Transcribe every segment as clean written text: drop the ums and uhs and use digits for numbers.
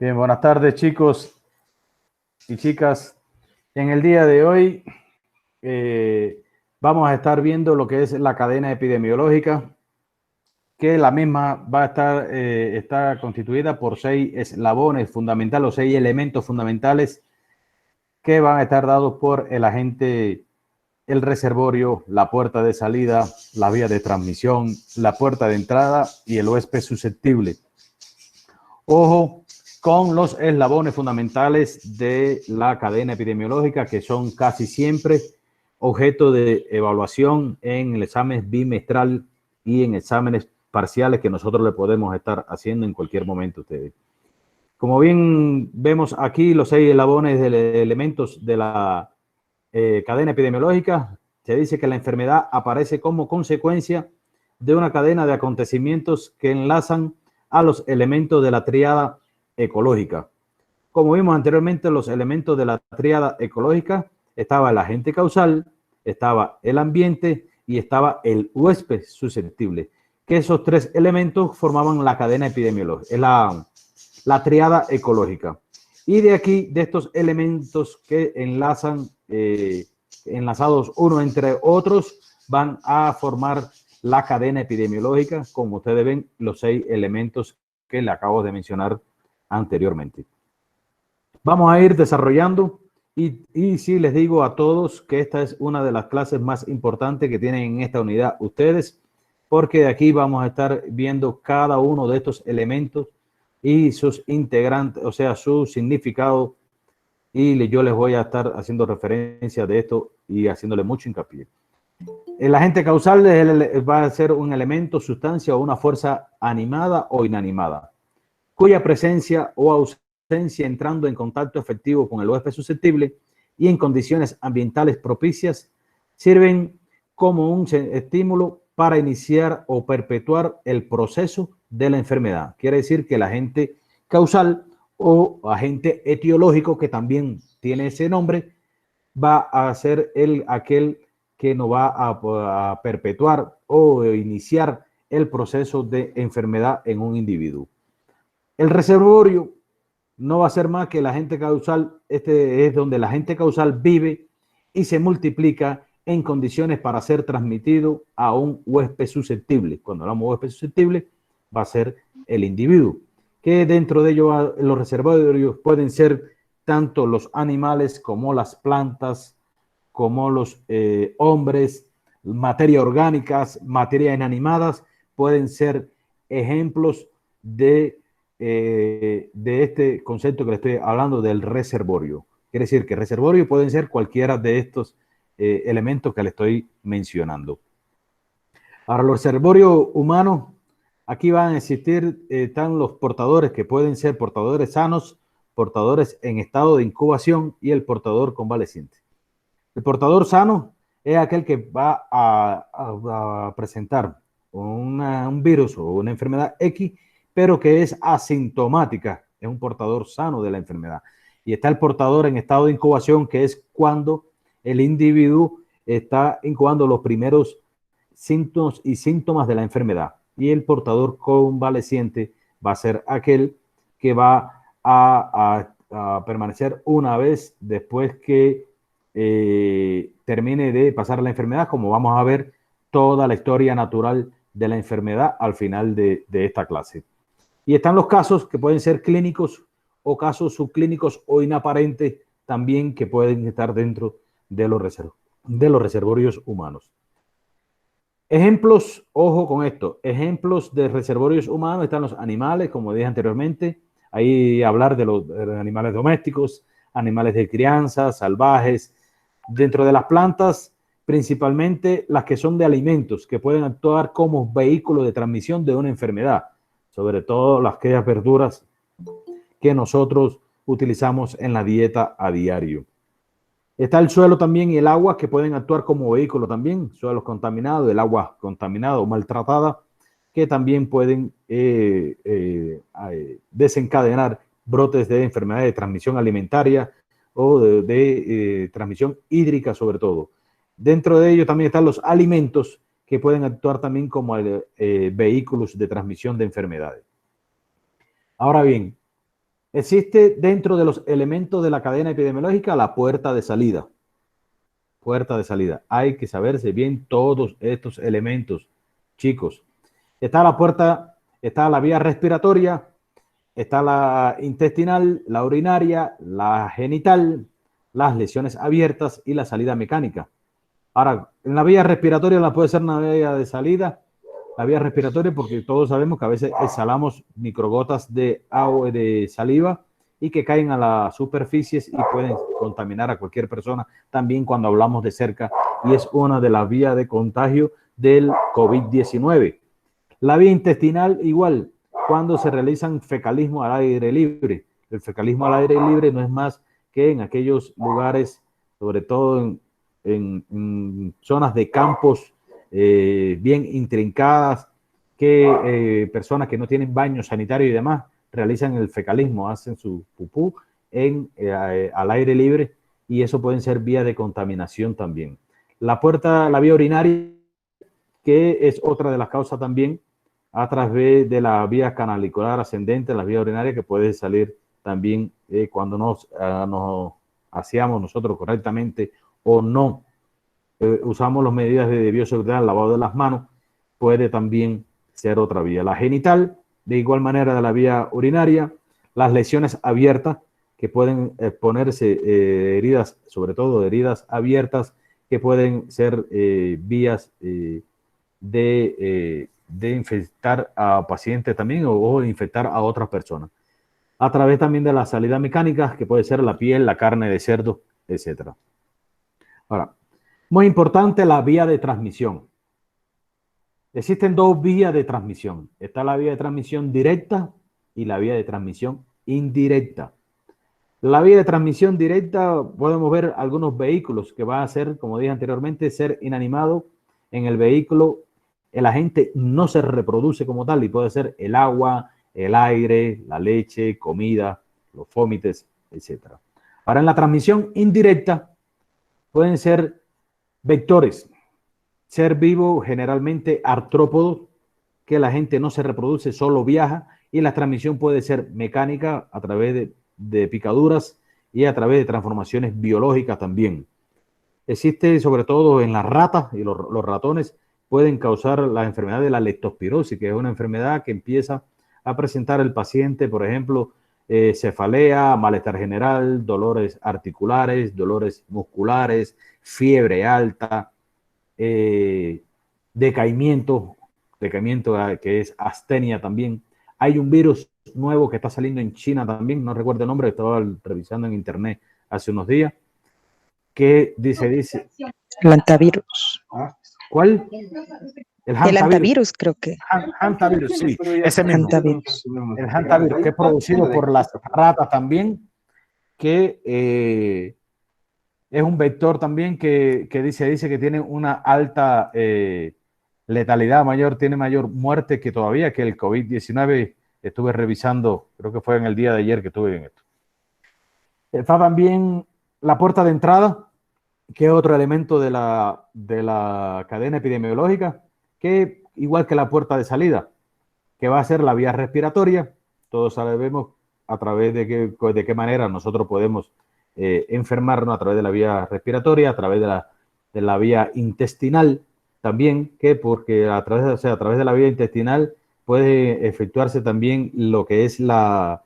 Bien, buenas tardes chicos y chicas. En el día de hoy vamos a estar viendo lo que es la cadena epidemiológica, que la misma va a estar está constituida por 6 eslabones fundamentales o 6 elementos fundamentales que van a estar dados por el agente, el reservorio, la puerta de salida, la vía de transmisión, la puerta de entrada y el huésped susceptible. Ojo con los eslabones fundamentales de la cadena epidemiológica, que son casi siempre objeto de evaluación en el examen bimestral y en exámenes parciales que nosotros le podemos estar haciendo en cualquier momento a ustedes. Como bien vemos aquí, los 6 eslabones de elementos de la cadena epidemiológica, se dice que la enfermedad aparece como consecuencia de una cadena de acontecimientos que enlazan a los elementos de la tríada ecológica. Como vimos anteriormente, los elementos de la tríada ecológica estaba el agente causal, estaba el ambiente y estaba el huésped susceptible, que esos 3 elementos formaban la cadena epidemiológica, la tríada ecológica. Y de aquí, de estos elementos que enlazan, enlazados uno entre otros, van a formar la cadena epidemiológica, como ustedes ven, los 6 elementos que le acabo de mencionar anteriormente. Vamos a ir desarrollando y sí les digo a todos que esta es una de las clases más importantes que tienen en esta unidad ustedes, porque de aquí vamos a estar viendo cada uno de estos elementos y sus integrantes, o sea, su significado, y yo les voy a estar haciendo referencia de esto y haciéndole mucho hincapié. El agente causal va a ser un elemento, sustancia o una fuerza animada o inanimada, cuya presencia o ausencia entrando en contacto efectivo con el huésped susceptible y en condiciones ambientales propicias sirven como un estímulo para iniciar o perpetuar el proceso de la enfermedad. Quiere decir que el agente causal o agente etiológico, que también tiene ese nombre, va a ser aquel que nos va a perpetuar o iniciar el proceso de enfermedad en un individuo. El reservorio no va a ser más que el agente causal. Este es donde el agente causal vive y se multiplica en condiciones para ser transmitido a un huésped susceptible. Cuando hablamos de huésped susceptible, va a ser el individuo, que dentro de ello los reservorios pueden ser tanto los animales como las plantas, como los hombres, materia orgánicas, materia inanimadas, pueden ser ejemplos de este concepto que le estoy hablando del reservorio. Quiere decir que reservorio pueden ser cualquiera de estos elementos que le estoy mencionando. Ahora, los reservorios humanos, aquí van a existir, están los portadores que pueden ser portadores sanos, portadores en estado de incubación y el portador convaleciente. El portador sano es aquel que va a presentar un virus o una enfermedad X, pero que es asintomática, es un portador sano de la enfermedad. Y está el portador en estado de incubación, que es cuando el individuo está incubando los primeros síntomas de la enfermedad. Y el portador convaleciente va a ser aquel que va a permanecer una vez después que termine de pasar la enfermedad, como vamos a ver toda la historia natural de la enfermedad al final de esta clase. Y están los casos que pueden ser clínicos o casos subclínicos o inaparentes también, que pueden estar dentro de los reservorios humanos. Ejemplos, ojo con esto, ejemplos de reservorios humanos están los animales, como dije anteriormente, ahí hablar de los animales domésticos, animales de crianza, salvajes. Dentro de las plantas, principalmente las que son de alimentos, que pueden actuar como vehículo de transmisión de una enfermedad, sobre todo aquellas verduras que nosotros utilizamos en la dieta a diario. Está el suelo también y el agua, que pueden actuar como vehículo también, suelos contaminados, el agua contaminada o maltratada, que también pueden desencadenar brotes de enfermedades de transmisión alimentaria o de transmisión hídrica sobre todo. Dentro de ello también están los alimentos, que pueden actuar también como vehículos de transmisión de enfermedades. Ahora bien, Existe dentro de los elementos de la cadena epidemiológica la puerta de salida. Puerta de salida. Hay que saberse bien todos estos elementos, chicos. Está la puerta, está la vía respiratoria, está la intestinal, la urinaria, la genital, las lesiones abiertas y la salida mecánica. Ahora, en la vía respiratoria la puede ser una vía de salida, la vía respiratoria, porque todos sabemos que a veces exhalamos microgotas de agua, de saliva, y que caen a las superficies y pueden contaminar a cualquier persona, también cuando hablamos de cerca, y es una de las vías de contagio del COVID-19. La vía intestinal igual, cuando se realizan fecalismo al aire libre. El fecalismo al aire libre no es más que en aquellos lugares, sobre todo en zonas de campos bien intrincadas, que personas que no tienen baño sanitario y demás realizan el fecalismo, hacen su pupú al aire libre, y eso pueden ser vías de contaminación también. La vía urinaria, que es otra de las causas también, a través de la vía canalicular ascendente, la vía urinaria, que puede salir también cuando nos hacíamos nosotros correctamente o no usamos las medidas de bioseguridad, el lavado de las manos, puede también ser otra vía. La genital, de igual manera de la vía urinaria, las lesiones abiertas, que pueden ponerse heridas, sobre todo heridas abiertas, que pueden ser vías de infectar a pacientes también o infectar a otras personas. A través también de la salida mecánica, que puede ser la piel, la carne de cerdo, etc. Ahora, muy importante la vía de transmisión. Existen dos vías de transmisión. Está la vía de transmisión directa y la vía de transmisión indirecta. La vía de transmisión directa, podemos ver algunos vehículos que va a ser, como dije anteriormente, ser inanimado. En el vehículo el agente no se reproduce como tal, y puede ser el agua, el aire, la leche, comida, los vómites, etc. Ahora, en la transmisión indirecta pueden ser vectores, ser vivo, generalmente artrópodos, que la gente no se reproduce, solo viaja, y la transmisión puede ser mecánica a través de picaduras y a través de transformaciones biológicas también. Existe sobre todo en las ratas, y los ratones pueden causar la enfermedad de la leptospirosis, que es una enfermedad que empieza a presentar el paciente, por ejemplo, cefalea, malestar general, dolores articulares, dolores musculares, fiebre alta, decaimiento, que es astenia también. Hay un virus nuevo que está saliendo en China también, no recuerdo el nombre, estaba revisando en internet hace unos días, que dice el antivirus. ¿Cuál? El antivirus, creo que. Hantavirus, sí, ese mismo. Hantavirus. El hantavirus, que es producido por las ratas también, que es un vector también que dice que tiene una alta letalidad mayor, tiene mayor muerte que todavía que el COVID-19. Estuve revisando, creo que fue en el día de ayer que estuve en esto. Está también la puerta de entrada, que es otro elemento de la cadena epidemiológica, que igual que la puerta de salida, que va a ser la vía respiratoria. Todos sabemos a través de qué manera nosotros podemos enfermarnos, a través de la vía respiratoria, a través de la vía intestinal también, que porque a través de la vía intestinal puede efectuarse también lo que es las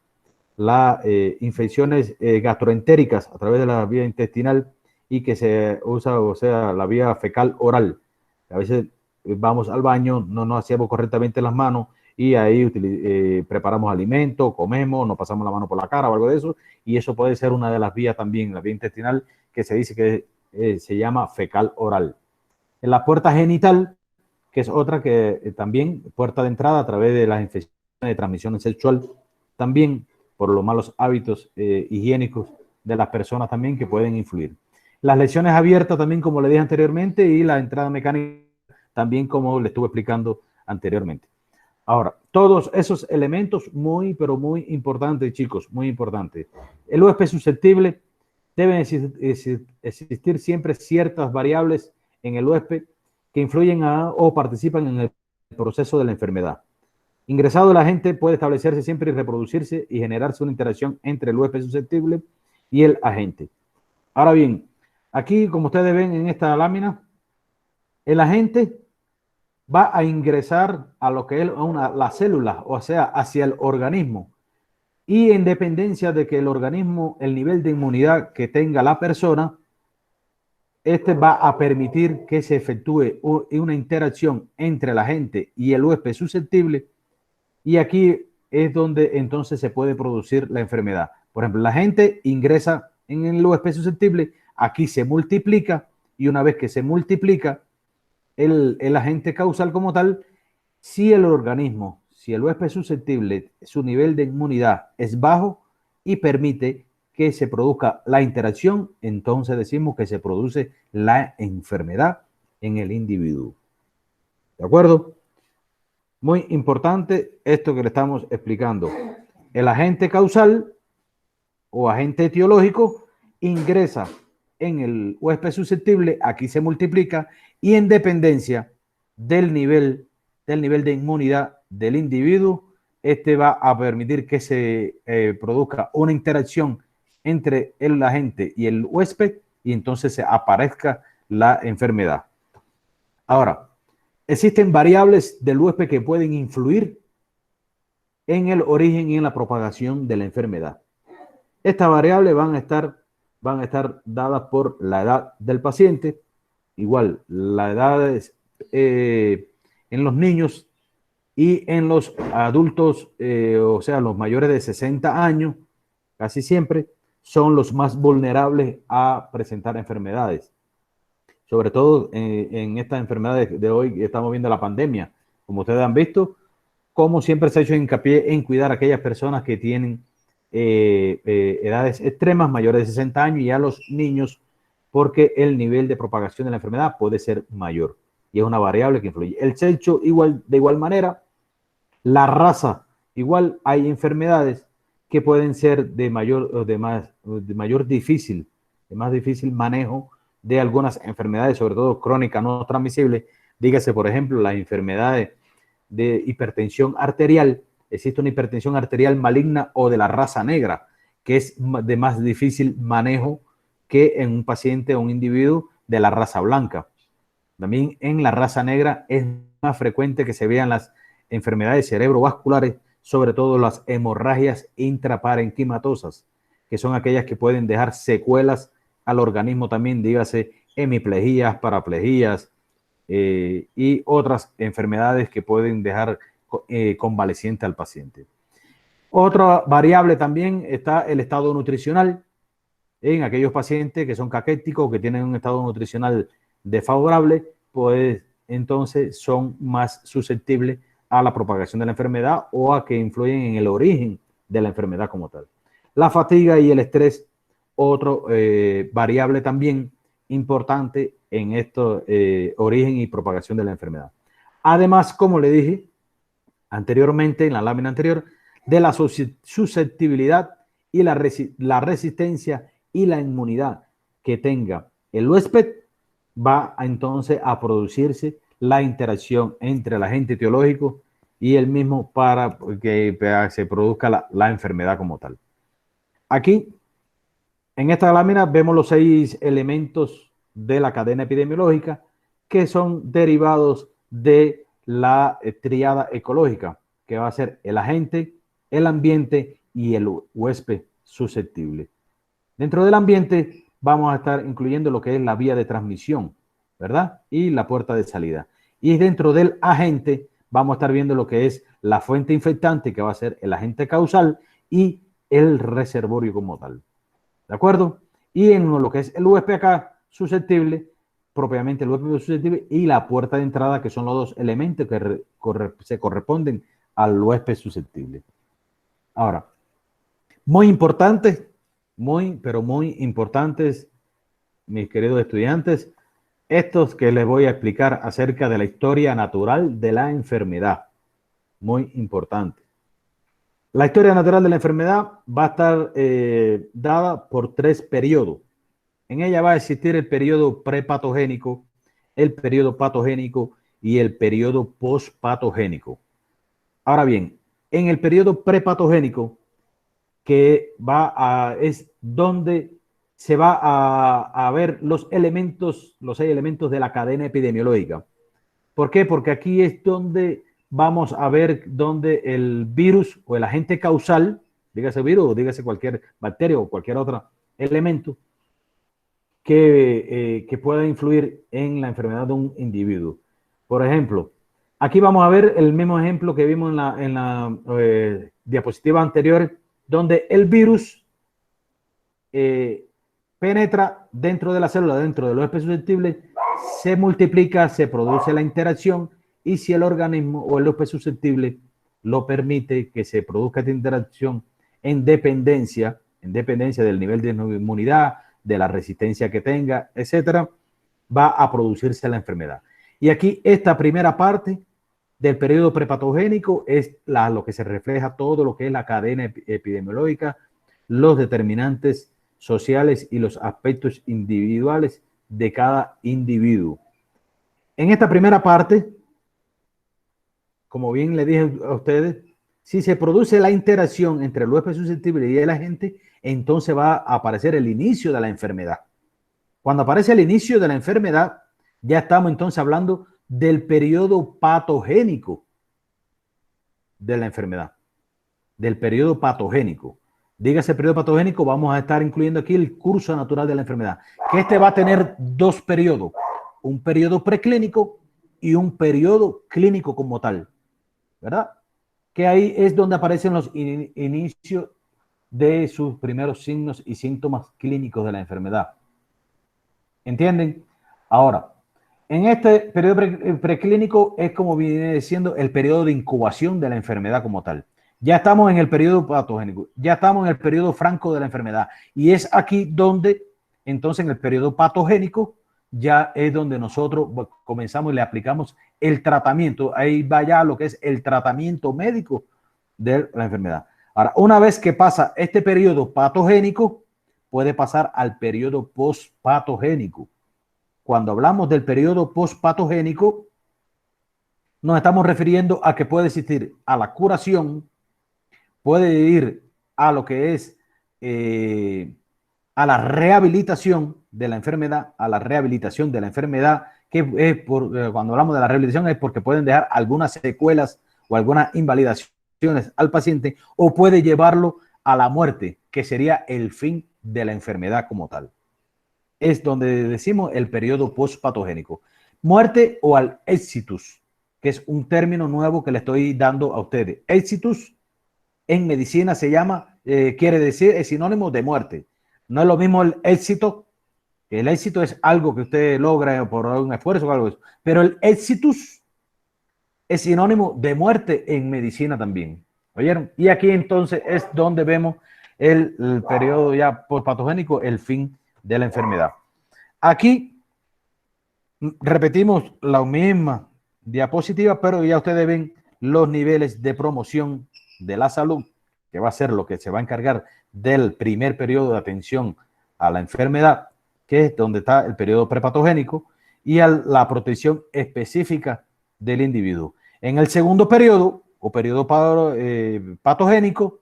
infecciones gastroentéricas a través de la vía intestinal, y que se usa, o sea, la vía fecal oral. A veces vamos al baño, no nos hacemos correctamente las manos, y ahí preparamos alimentos, comemos, nos pasamos la mano por la cara o algo de eso, y eso puede ser una de las vías también, la vía intestinal, que se dice que se llama fecal oral. En la puerta genital, que es otra que también, puerta de entrada a través de las infecciones de transmisión sexual, también por los malos hábitos higiénicos de las personas también, que pueden influir. Las lesiones abiertas también, como le dije anteriormente, y la entrada mecánica también, como le estuve explicando anteriormente. Ahora, todos esos elementos muy, pero muy importantes, chicos, muy importantes. El huésped susceptible, deben existir siempre ciertas variables en el huésped que influyen o participan en el proceso de la enfermedad. Ingresado, el agente puede establecerse siempre y reproducirse y generarse una interacción entre el huésped susceptible y el agente. Ahora bien, aquí, como ustedes ven en esta lámina, el agente va a ingresar a lo que es la célula, o sea, hacia el organismo. Y en dependencia de que el organismo, el nivel de inmunidad que tenga la persona, este va a permitir que se efectúe una interacción entre el agente y el huésped susceptible. Y aquí es donde entonces se puede producir la enfermedad. Por ejemplo, la gente ingresa en el huésped susceptible, aquí se multiplica y una vez que se multiplica el agente causal como tal, si el organismo, si el huésped susceptible, su nivel de inmunidad es bajo y permite que se produzca la interacción, entonces decimos que se produce la enfermedad en el individuo. ¿De acuerdo? Muy importante esto que le estamos explicando. El agente causal o agente etiológico ingresa en el huésped susceptible, aquí se multiplica y en dependencia del nivel de inmunidad del individuo, este va a permitir que se produzca una interacción entre el agente y el huésped y entonces se aparezca la enfermedad. Ahora, existen variables del huésped que pueden influir en el origen y en la propagación de la enfermedad. Estas variables van a estar dadas por la edad del paciente, igual la edad es, en los niños y en los adultos, o sea, los mayores de 60 años, casi siempre son los más vulnerables a presentar enfermedades. Sobre todo en estas enfermedades de hoy, estamos viendo la pandemia. Como ustedes han visto, como siempre se ha hecho hincapié en cuidar a aquellas personas que tienen edades extremas, mayores de 60 años y a los niños, porque el nivel de propagación de la enfermedad puede ser mayor y es una variable que influye. El sexo, de igual manera, la raza, igual hay enfermedades que pueden ser de más difícil manejo de algunas enfermedades, sobre todo crónicas no transmisibles. Dígase, por ejemplo, las enfermedades de hipertensión arterial. Existe una hipertensión arterial maligna o de la raza negra, que es de más difícil manejo que en un paciente o un individuo de la raza blanca. También en la raza negra es más frecuente que se vean las enfermedades cerebrovasculares, sobre todo las hemorragias intraparenquimatosas, que son aquellas que pueden dejar secuelas al organismo también, dígase hemiplejías, paraplejías, y otras enfermedades que pueden dejar convaleciente al paciente. Otra variable también está el estado nutricional en aquellos pacientes que son caquéticos, que tienen un estado nutricional desfavorable, pues entonces son más susceptibles a la propagación de la enfermedad o a que influyen en el origen de la enfermedad como tal. La fatiga y el estrés, otro variable también importante en esto, origen y propagación de la enfermedad. Además, como le dije anteriormente en la lámina anterior, de la susceptibilidad y la resistencia y la inmunidad que tenga el huésped, va entonces a producirse la interacción entre el agente etiológico y el mismo para que se produzca la enfermedad como tal. Aquí, en esta lámina, vemos los 6 elementos de la cadena epidemiológica que son derivados de la tríada ecológica, que va a ser el agente, el ambiente y el huésped susceptible. Dentro del ambiente vamos a estar incluyendo lo que es la vía de transmisión, ¿verdad? Y la puerta de salida. Y dentro del agente vamos a estar viendo lo que es la fuente infectante, que va a ser el agente causal, y el reservorio como tal. ¿De acuerdo? Y en lo que es el huésped acá susceptible, propiamente el huésped susceptible y la puerta de entrada, que son los dos elementos que se corresponden al huésped susceptible. Ahora, muy importante, pero muy importantes, mis queridos estudiantes, estos que les voy a explicar acerca de la historia natural de la enfermedad. Muy importante. La historia natural de la enfermedad va a estar dada por 3 periodos. En ella va a existir el periodo prepatogénico, el periodo patogénico y el periodo postpatogénico. Ahora bien, en el periodo prepatogénico, es donde se va a ver los 6 elementos de la cadena epidemiológica. ¿Por qué? Porque aquí es donde vamos a ver donde el virus o el agente causal, dígase virus o dígase cualquier bacteria o cualquier otro elemento que pueda influir en la enfermedad de un individuo. Por ejemplo, aquí vamos a ver el mismo ejemplo que vimos en la diapositiva anterior, donde el virus penetra dentro de la célula, dentro del huésped susceptible, se multiplica, se produce la interacción y si el organismo o el huésped susceptible lo permite que se produzca esta interacción en dependencia del nivel de inmunidad, de la resistencia que tenga, etcétera, va a producirse la enfermedad. Y aquí esta primera parte del periodo prepatogénico es lo que se refleja todo lo que es la cadena epidemiológica, los determinantes sociales y los aspectos individuales de cada individuo. En esta primera parte, como bien le dije a ustedes, si se produce la interacción entre el huésped susceptible y el agente, entonces va a aparecer el inicio de la enfermedad. Cuando aparece el inicio de la enfermedad, ya estamos entonces hablando del periodo patogénico de la enfermedad, del periodo patogénico. Dígase periodo patogénico, vamos a estar incluyendo aquí el curso natural de la enfermedad, que este va a tener 2 periodos, un periodo preclínico y un periodo clínico como tal, ¿verdad? Que ahí es donde aparecen los inicios de sus primeros signos y síntomas clínicos de la enfermedad. ¿Entienden? Ahora, en este periodo preclínico es como viene siendo el periodo de incubación de la enfermedad como tal. Ya estamos en el periodo patogénico, ya estamos en el periodo franco de la enfermedad. Y es aquí donde, entonces, en el periodo patogénico, ya es donde nosotros comenzamos y le aplicamos el tratamiento. Ahí va ya lo que es el tratamiento médico de la enfermedad. Ahora, una vez que pasa este periodo patogénico, puede pasar al periodo postpatogénico. Cuando hablamos del periodo postpatogénico, nos estamos refiriendo a que puede existir a la curación, puede ir a lo que es a la rehabilitación de la enfermedad, que es cuando hablamos de la rehabilitación es porque pueden dejar algunas secuelas o algunas invalidaciones al paciente o puede llevarlo a la muerte, que sería el fin de la enfermedad como tal. Es donde decimos el periodo postpatogénico. Muerte o al exitus, que es un término nuevo que le estoy dando a ustedes. Exitus en medicina se llama, quiere decir, es sinónimo de muerte. No es lo mismo el éxito, que el éxito es algo que usted logra por un esfuerzo o algo de eso, pero el exitus es sinónimo de muerte en medicina también. ¿Oyeron? Y aquí entonces es donde vemos el periodo ya postpatogénico, el fin de la enfermedad. Aquí repetimos la misma diapositiva, pero ya ustedes ven los niveles de promoción de la salud, que va a ser lo que se va a encargar del primer periodo de atención a la enfermedad, que es donde está el periodo prepatogénico, y a la protección específica del individuo. En el segundo periodo, o periodo patogénico,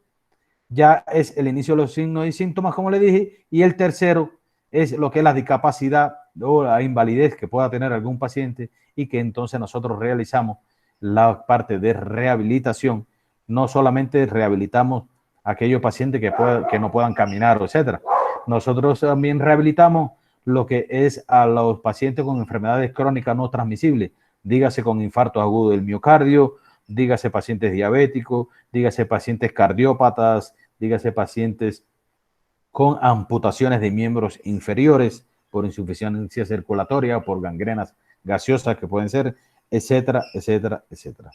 ya es el inicio de los signos y síntomas, como le dije, y el tercero es lo que es la discapacidad o la invalidez que pueda tener algún paciente y que entonces nosotros realizamos la parte de rehabilitación. No solamente rehabilitamos a aquellos pacientes que no puedan caminar, etcétera. Nosotros también rehabilitamos lo que es a los pacientes con enfermedades crónicas no transmisibles, dígase con infarto agudo del miocardio, dígase pacientes diabéticos, dígase pacientes cardiópatas, dígase pacientes con amputaciones de miembros inferiores por insuficiencia circulatoria, por gangrenas gaseosas que pueden ser, etcétera, etcétera, etcétera.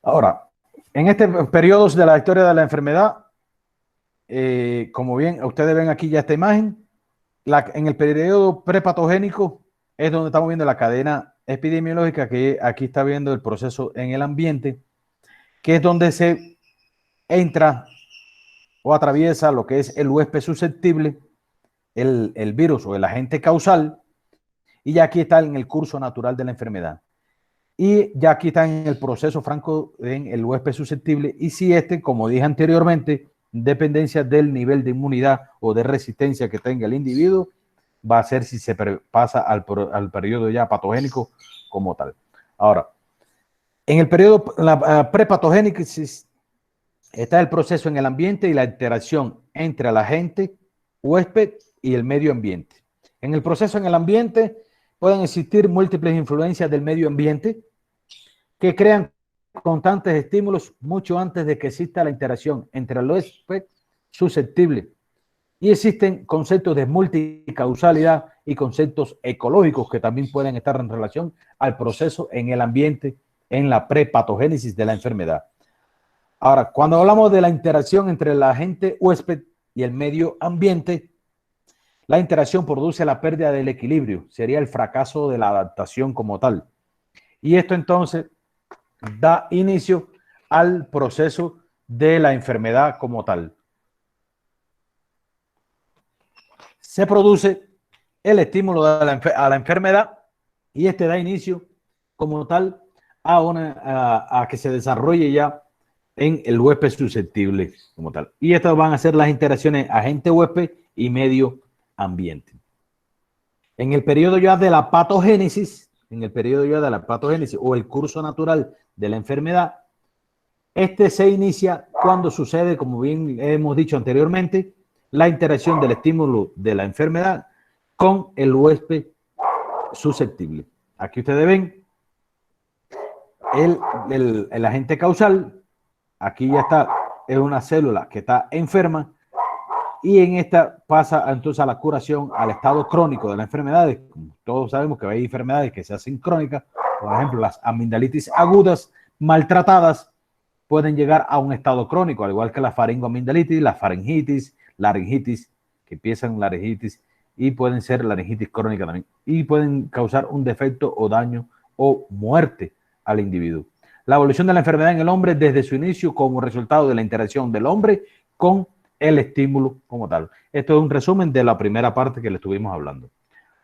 Ahora, en este periodo de la historia de la enfermedad, como bien ustedes ven aquí ya esta imagen, en el periodo prepatogénico es donde estamos viendo la cadena epidemiológica, que aquí está viendo el proceso en el ambiente, que es donde se entra o atraviesa lo que es el huésped susceptible, el virus o el agente causal, y ya aquí está en el curso natural de la enfermedad. Y ya aquí está en el proceso franco en el huésped susceptible. Y si este, como dije anteriormente, dependencia del nivel de inmunidad o de resistencia que tenga el individuo, va a ser si se pasa al periodo ya patogénico como tal. Ahora, en el periodo prepatogénesis está el proceso en el ambiente y la interacción entre el agente, huésped y el medio ambiente. En el proceso en el ambiente pueden existir múltiples influencias del medio ambiente que crean constantes estímulos mucho antes de que exista la interacción entre el huésped susceptible. Y existen conceptos de multicausalidad y conceptos ecológicos que también pueden estar en relación al proceso en el ambiente en la prepatogénesis de la enfermedad. Ahora, cuando hablamos de la interacción entre el agente huésped y el medio ambiente, la interacción produce la pérdida del equilibrio, sería el fracaso de la adaptación como tal. Y esto entonces da inicio al proceso de la enfermedad como tal. Se produce el estímulo a la enfermedad y este da inicio como tal a que se desarrolle ya en el huésped susceptible como tal. Y estas van a ser las interacciones agente-huésped y medio ambiente. En el periodo ya de la patogénesis, o el curso natural de la enfermedad, este se inicia cuando sucede, como bien hemos dicho anteriormente, la interacción del estímulo de la enfermedad con el huésped susceptible. Aquí ustedes ven el agente causal. Aquí ya está, es una célula que está enferma y en esta pasa entonces a la curación, al estado crónico de las enfermedades. Como todos sabemos que hay enfermedades que se hacen crónicas, por ejemplo, las amigdalitis agudas maltratadas pueden llegar a un estado crónico, al igual que la faringoamigdalitis, la faringitis, laringitis, que empiezan laringitis y pueden ser laringitis crónica también, y pueden causar un defecto o daño o muerte al individuo. La evolución de la enfermedad en el hombre desde su inicio como resultado de la interacción del hombre con el estímulo como tal. Esto es un resumen de la primera parte que le estuvimos hablando.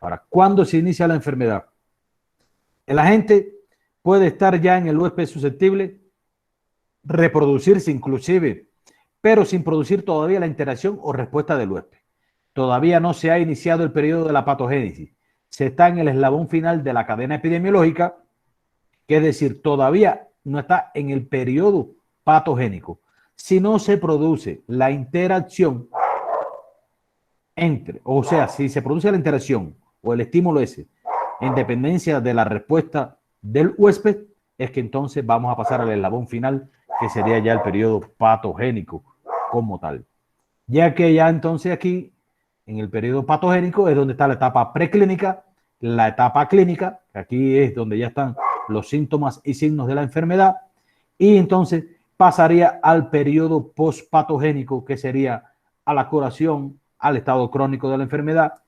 Ahora, ¿cuándo se inicia la enfermedad? El agente puede estar ya en el huésped susceptible, reproducirse inclusive, pero sin producir todavía la interacción o respuesta del huésped. Todavía no se ha iniciado el periodo de la patogénesis. Se está en el eslabón final de la cadena epidemiológica, que es decir, todavía no está en el periodo patogénico. Si no se produce la interacción entre, o sea, si se produce la interacción o el estímulo ese, en dependencia de la respuesta del huésped, es que entonces vamos a pasar al eslabón final, que sería ya el periodo patogénico como tal. Ya que ya entonces aquí, en el periodo patogénico, es donde está la etapa preclínica, la etapa clínica, que aquí es donde ya están los síntomas y signos de la enfermedad, y entonces pasaría al periodo postpatogénico, que sería a la curación, al estado crónico de la enfermedad,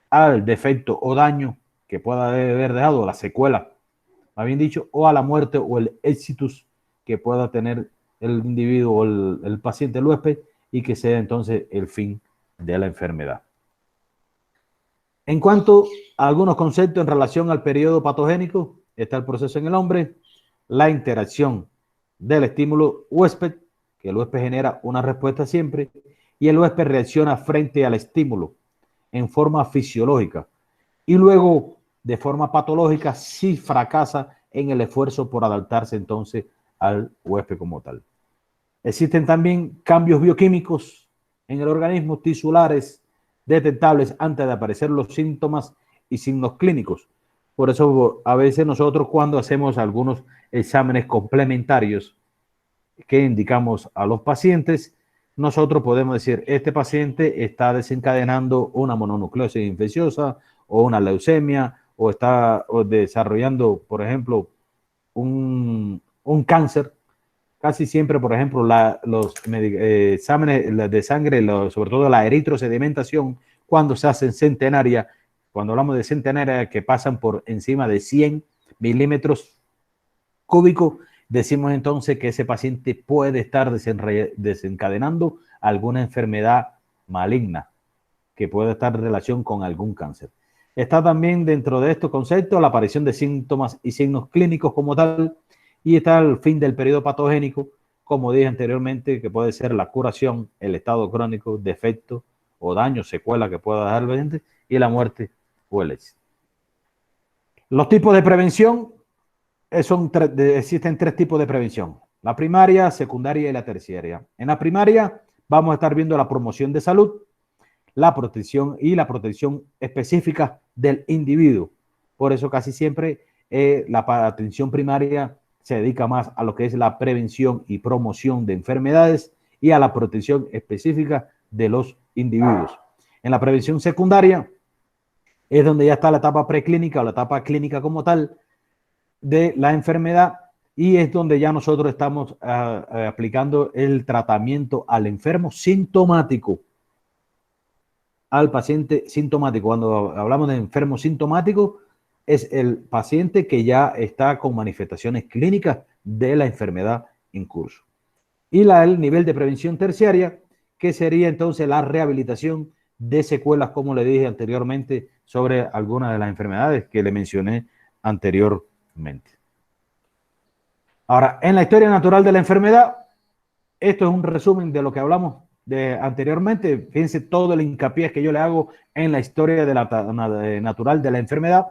al defecto o daño que pueda haber dejado, la secuela, más bien dicho, o a la muerte o el exitus que pueda tener el individuo o el paciente, el huésped, y que sea entonces el fin de la enfermedad. En cuanto a algunos conceptos en relación al periodo patogénico, está el proceso en el hombre, la interacción del estímulo huésped, que el huésped genera una respuesta siempre, y el huésped reacciona frente al estímulo en forma fisiológica, y luego de forma patológica si fracasa en el esfuerzo por adaptarse entonces al huésped como tal. Existen también cambios bioquímicos en el organismo, tisulares, detectables antes de aparecer los síntomas y signos clínicos. Por eso a veces nosotros cuando hacemos algunos exámenes complementarios que indicamos a los pacientes, nosotros podemos decir, este paciente está desencadenando una mononucleosis infecciosa o una leucemia o está desarrollando, por ejemplo, un cáncer. Casi siempre, por ejemplo, los exámenes de sangre, sobre todo la eritrosedimentación, cuando se hacen centenaria, cuando hablamos de centenaria que pasan por encima de 100 milímetros cúbicos, decimos entonces que ese paciente puede estar desencadenando alguna enfermedad maligna que puede estar en relación con algún cáncer. Está también dentro de estos conceptos la aparición de síntomas y signos clínicos como tal, y está el fin del periodo patogénico, como dije anteriormente, que puede ser la curación, el estado crónico, defecto o daño, secuela que pueda dejar el paciente, y la muerte o el éxito. Los tipos de prevención existen tres tipos de prevención: la primaria, secundaria y la terciaria. En la primaria vamos a estar viendo la promoción de salud, la protección específica del individuo. Por eso casi siempre la atención primaria se dedica más a lo que es la prevención y promoción de enfermedades y a la protección específica de los individuos. En la prevención secundaria es donde ya está la etapa preclínica o la etapa clínica como tal de la enfermedad, y es donde ya nosotros estamos aplicando el tratamiento al enfermo sintomático, al paciente sintomático. Cuando hablamos de enfermo sintomático, es el paciente que ya está con manifestaciones clínicas de la enfermedad en curso. Y el nivel de prevención terciaria, que sería entonces la rehabilitación de secuelas, como le dije anteriormente, sobre algunas de las enfermedades que le mencioné anteriormente. Ahora, en la historia natural de la enfermedad, esto es un resumen de lo que hablamos anteriormente. Fíjense todo el hincapié que yo le hago en la historia de natural de la enfermedad,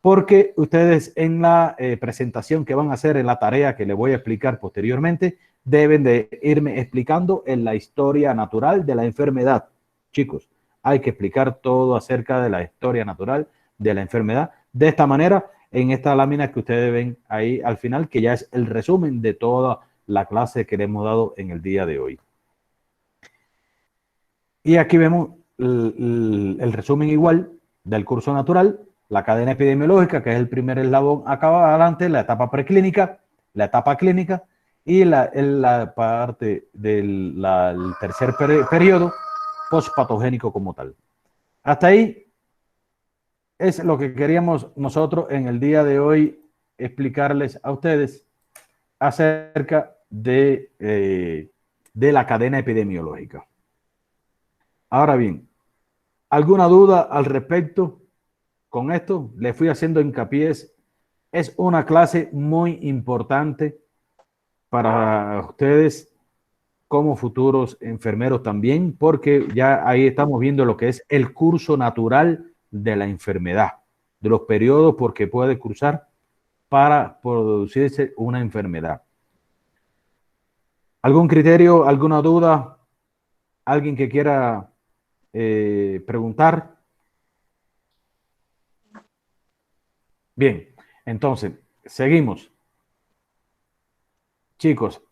porque ustedes en la presentación que van a hacer, en la tarea que les voy a explicar posteriormente, deben de irme explicando en la historia natural de la enfermedad. Chicos, hay que explicar todo acerca de la historia natural de la enfermedad. De esta manera, en esta lámina que ustedes ven ahí al final, que ya es el resumen de toda la clase que le hemos dado en el día de hoy. Y aquí vemos el resumen igual del curso natural, la cadena epidemiológica, que es el primer eslabón acá adelante, la etapa preclínica, la etapa clínica y la parte del tercer periodo postpatogénico como tal. Hasta ahí es lo que queríamos nosotros en el día de hoy explicarles a ustedes acerca de la cadena epidemiológica. Ahora bien, ¿alguna duda al respecto con esto? Le fui haciendo hincapié. Es una clase muy importante para ustedes como futuros enfermeros también, porque ya ahí estamos viendo lo que es el curso natural de la enfermedad, de los periodos por que puede cruzar para producirse una enfermedad. ¿Algún criterio, alguna duda? ¿Alguien que quiera preguntar? Bien, entonces, seguimos. Chicos,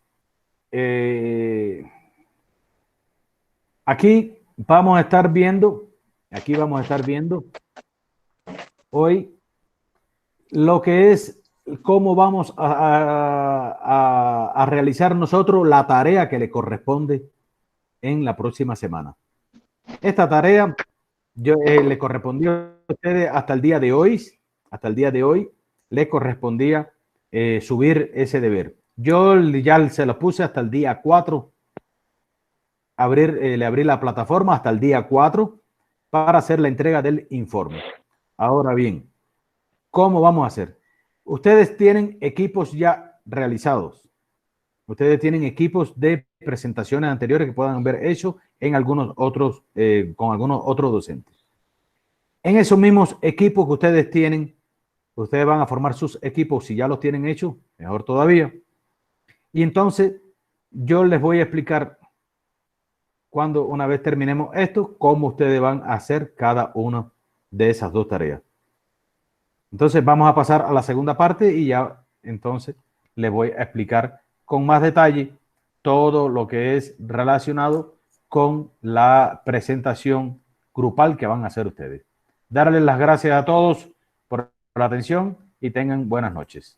aquí vamos a estar viendo hoy lo que es cómo vamos a realizar nosotros la tarea que le corresponde en la próxima semana. Esta tarea le correspondió a ustedes hasta el día de hoy, le correspondía subir ese deber. Yo ya se lo puse hasta el día 4, le abrí la plataforma hasta el día 4 para hacer la entrega del informe. Ahora bien, ¿cómo vamos a hacer? Ustedes tienen equipos ya realizados. Ustedes tienen equipos de presentaciones anteriores que puedan haber hecho en algunos otros, con algunos otros docentes. En esos mismos equipos que ustedes tienen, ustedes van a formar sus equipos. Si ya los tienen hechos, mejor todavía. Y entonces yo les voy a explicar cuando una vez terminemos esto, cómo ustedes van a hacer cada una de esas dos tareas. Entonces vamos a pasar a la segunda parte y ya entonces les voy a explicar con más detalle todo lo que es relacionado con la presentación grupal que van a hacer ustedes. Darles las gracias a todos por la atención y tengan buenas noches.